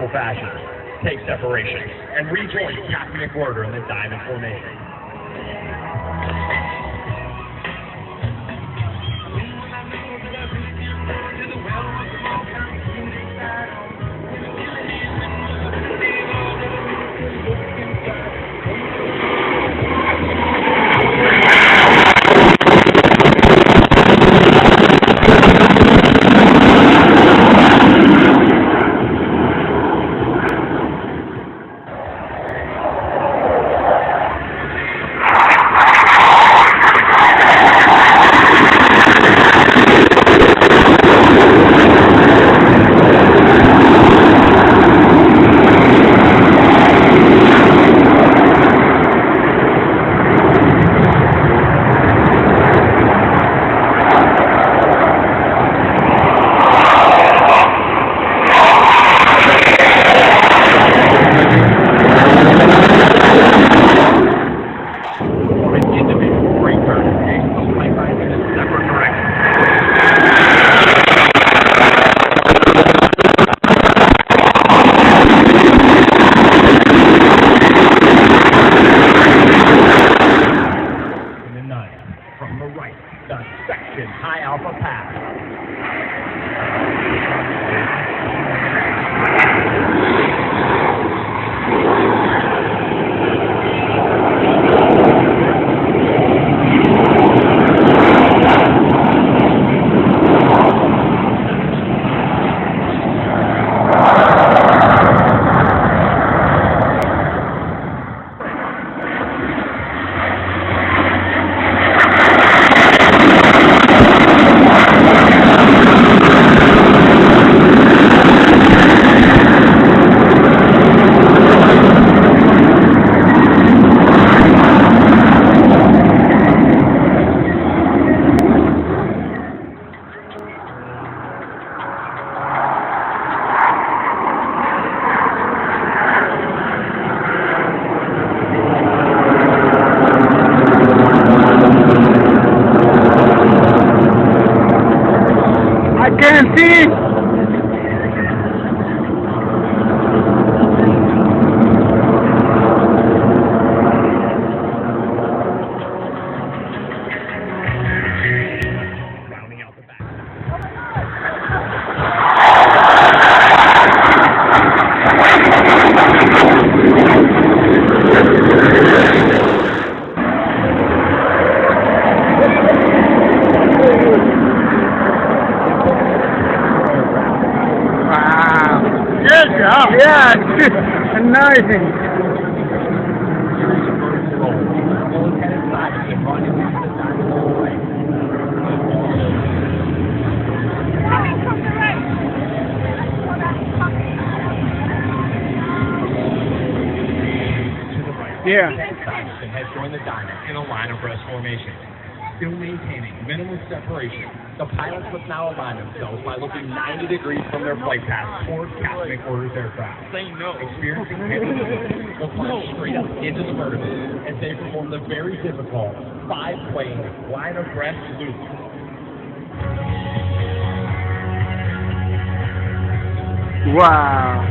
graceful fashion. Take separation and rejoin Captain McWhirter in the diamond formation. From the right, the section high alpha pass. Can't see. Rounding out the back. Good job. Yeah, amazing. Yeah. Has joined the diamond in a line of rest formation. Still maintaining minimum separation, the pilots must now align themselves by looking 90 degrees from their flight path towards Captain McWhirter's aircraft. Experiencing heavy will climb straight up into the vertical as they perform the very difficult 5-plane line of rest loop. Wow.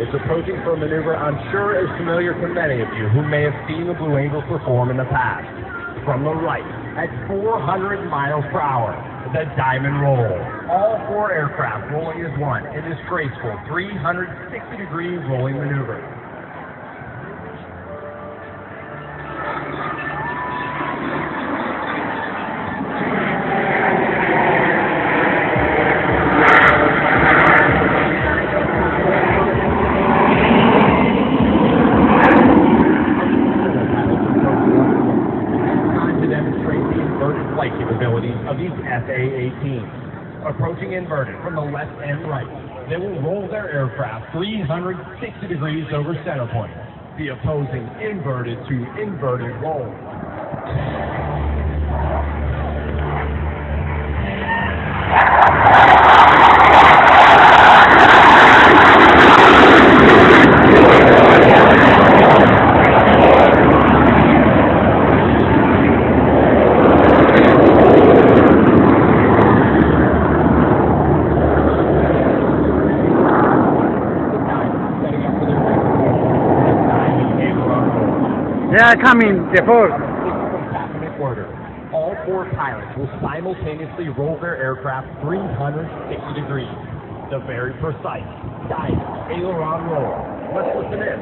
is approaching for a maneuver I'm sure is familiar to many of you who may have seen the Blue Angels perform in the past. From the right, at 400 miles per hour, the Diamond Roll. All four aircraft rolling as one in this graceful 360-degree rolling maneuver. Flight capabilities of these FA-18s. Approaching inverted from the left and right, they will roll their aircraft 360 degrees over center point, the opposing inverted to inverted roll. They are coming, the force. Order. All four pilots will simultaneously roll their aircraft 360 degrees. The very precise, dive, aileron roll. Let's listen in.